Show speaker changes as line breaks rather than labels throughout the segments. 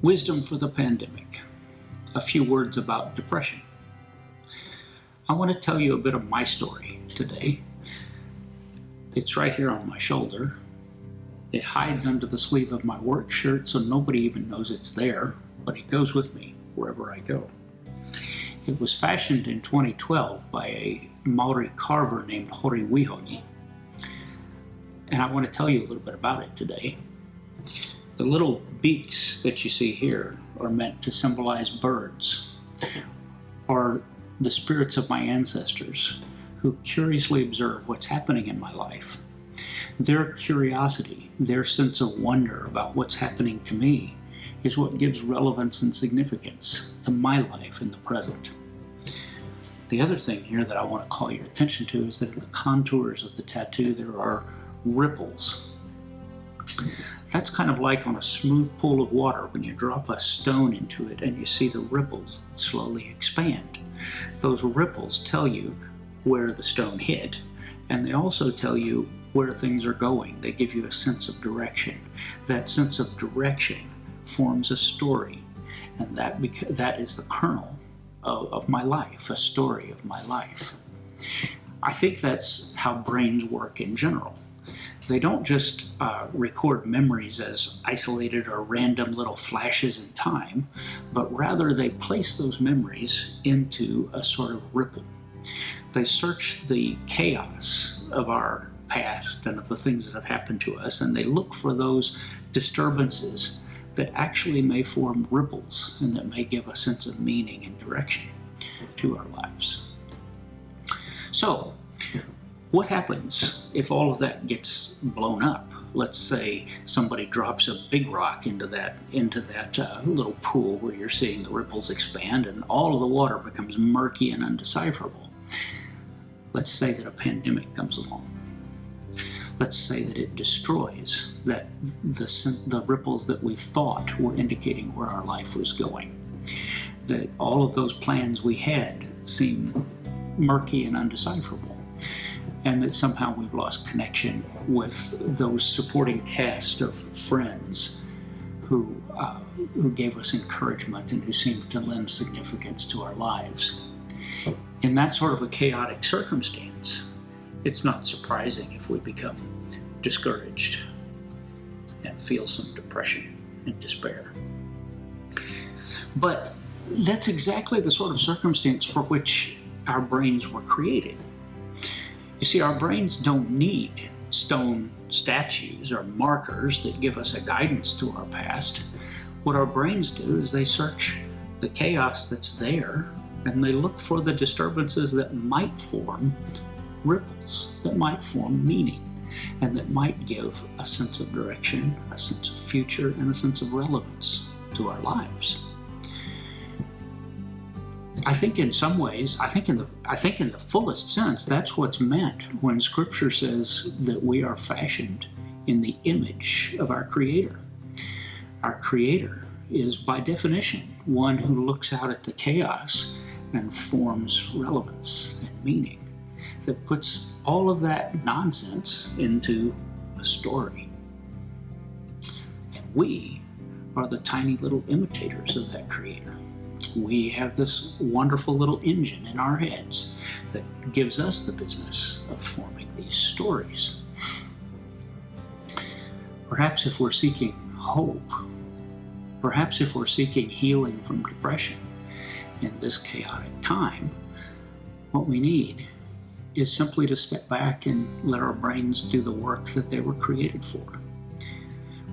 Wisdom for the pandemic. A few words about depression. I want to tell you a bit of my story today. It's right here on my shoulder. It hides under the sleeve of my work shirt so nobody even knows it's there, but it goes with me wherever I go. It was fashioned in 2012 by a Maori carver named Hori Wihoni, and I want to tell you a little bit about it today. The little beaks that you see here are meant to symbolize birds, or the spirits of my ancestors who curiously observe what's happening in my life. Their curiosity, their sense of wonder about what's happening to me is what gives relevance and significance to my life in the present. The other thing here that I want to call your attention to is that in the contours of the tattoo there are ripples. That's kind of like on a smooth pool of water when you drop a stone into it and you see the ripples slowly expand. Those ripples tell you where the stone hit, and they also tell you where things are going. They give you a sense of direction. That sense of direction forms a story, and that is the kernel of my life, a story of my life. I think that's how brains work in general. They don't just record memories as isolated or random little flashes in time, but rather they place those memories into a sort of ripple. They search the chaos of our past and of the things that have happened to us, and they look for those disturbances that actually may form ripples and that may give a sense of meaning and direction to our lives. So, what happens if all of that gets blown up? Let's say somebody drops a big rock into that little pool where you're seeing the ripples expand and all of the water becomes murky and undecipherable. Let's say that a pandemic comes along. Let's say that it destroys the ripples that we thought were indicating where our life was going. That all of those plans we had seem murky and undecipherable. And that somehow we've lost connection with those supporting cast of friends who gave us encouragement and who seemed to lend significance to our lives. In that sort of a chaotic circumstance, it's not surprising if we become discouraged and feel some depression and despair. But that's exactly the sort of circumstance for which our brains were created. You see, our brains don't need stone statues or markers that give us a guidance to our past. What our brains do is they search the chaos that's there and they look for the disturbances that might form ripples, that might form meaning, and that might give a sense of direction, a sense of future, and a sense of relevance to our lives. I think in some ways, I think in the fullest sense, that's what's meant when Scripture says that we are fashioned in the image of our Creator. Our Creator is, by definition, one who looks out at the chaos and forms relevance and meaning, that puts all of that nonsense into a story. And we are the tiny little imitators of that Creator. We have this wonderful little engine in our heads that gives us the business of forming these stories. Perhaps if we're seeking hope, perhaps if we're seeking healing from depression in this chaotic time, what we need is simply to step back and let our brains do the work that they were created for.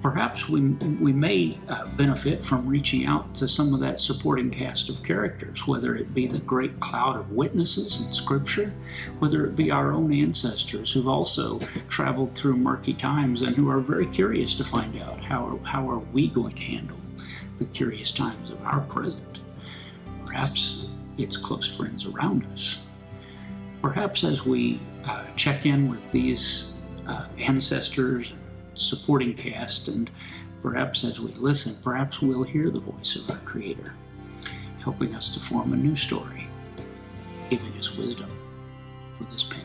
Perhaps we may benefit from reaching out to some of that supporting cast of characters, whether it be the great cloud of witnesses in Scripture, whether it be our own ancestors who've also traveled through murky times and who are very curious to find out how are we going to handle the curious times of our present. Perhaps it's close friends around us. Perhaps as we check in with these ancestors, supporting cast, and perhaps as we listen, perhaps we'll hear the voice of our Creator, helping us to form a new story, giving us wisdom for this pandemic.